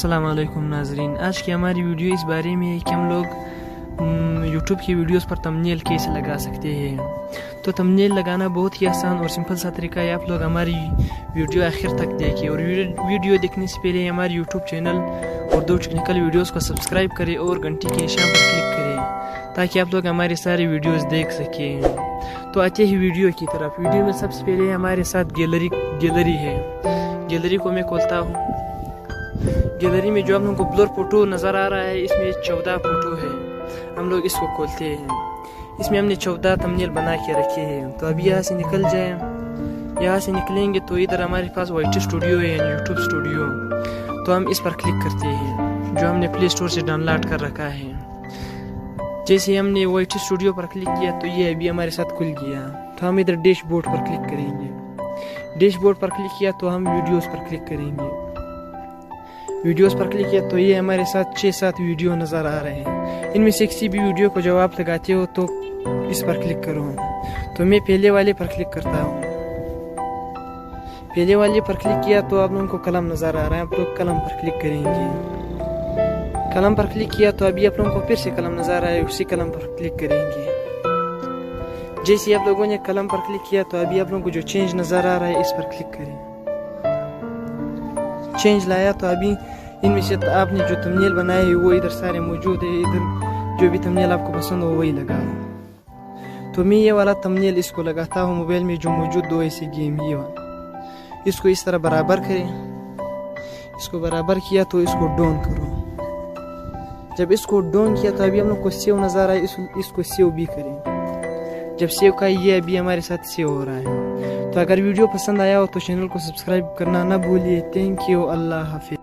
السلام علیکم ناظرین، آج کی ہماری ویڈیو اس بارے میں ہے کہ ہم لوگ یوٹیوب کی ویڈیوز پر تمبنیل کیسے لگا سکتے ہیں۔ تو تمبنیل لگانا بہت ہی آسان اور سمپل سا طریقہ ہے۔ آپ لوگ ہماری ویڈیو آخر تک دیکھیں اور ویڈیو دیکھنے سے پہلے ہمارے YouTube channel Urdu technical videos کو سبسکرائب کریں اور گھنٹی کے نشان پر کلک کریں تاکہ آپ لوگ ہماری ساری ویڈیوز دیکھ سکیں۔ تو آتے ہی ویڈیو کی طرف۔ ویڈیو میں سب سے پہلے ہمارے ساتھ گیلری ہے۔ گیلری کو میں کھولتا ہوں۔ گیلری میں جو آپ لوگوں کو بلر فوٹو نظر آ رہا ہے، اس میں 14 فوٹو ہے۔ ہم لوگ اس کو کھولتے ہیں۔ اس میں ہم نے 14 تمبنیل بنا کے رکھے ہیں۔ تو ابھی یہاں سے نکل جائیں۔ یہاں سے نکلیں گے تو ادھر ہمارے پاس وائٹ اسٹوڈیو ہے، یعنی یوٹیوب اسٹوڈیو۔ تو ہم اس پر کلک کرتے ہیں جو ہم نے پلے اسٹور سے ڈاؤن لوڈ کر رکھا ہے۔ جیسے ہم نے وائٹ اسٹوڈیو پر کلک کیا تو یہ ابھی ہمارے ساتھ کھل گیا۔ تو ہم ادھر ڈیش بورڈ پر کلک کریں گے۔ ڈیش بورڈ پر کلک کیا تو ہم ویڈیوز پر کلک کریں گے۔ ویڈیوز پر کلک کیا تو یہ ہمارے ساتھ 6-7 ویڈیو نظر آ رہے ہیں۔ ان میں سے کسی بھی ویڈیو کو جب آپ لگاتے ہو تو اس پر کلک کرو۔ تو میں پہلے والے پر کلک کرتا ہوں۔ پہلے والے پر کلک کیا تو آپ لوگوں کو قلم نظر آ رہا ہے۔ آپ لوگ قلم پر کلک کریں گے۔ قلم پر کلک کیا تو ابھی آپ لوگوں کو پھر سے قلم نظر آ رہا ہے، اسی قلم پر کلک کریں گے۔ جیسے آپ لوگوں نے قلم پر کلک کیا تو ابھی آپ لوگوں کو جو چینج نظر آ رہا ہے اس پر کلک کریں۔ چینج لایا تو ابھی ان میں سے آپ نے جو تمبنیل بنائے ہیں وہ ادھر سارے موجود ہیں۔ ادھر جو بھی تمبنیل آپ کو پسند ہو وہی لگاؤ۔ تو میں یہ والا تمبنیل اس کو لگاتا ہوں۔ موبائل میں جو موجود 2 ایسے گیم یہ والا، اس کو اس طرح برابر کریں۔ اس کو برابر کیا تو اس کو ڈاؤن کرو۔ جب اس کو ڈاؤن کیا تو ابھی ہم لوگ کو سیو نظر آئے، اس کو سیو بھی کریں۔ جب سیو کا یہ ابھی ہمارے ساتھ سیو ہو رہا ہے۔ تو اگر ویڈیو پسند آیا ہو تو چینل کو سبسکرائب کرنا نہ بھولیے۔ تھینک یو، اللہ حافظ۔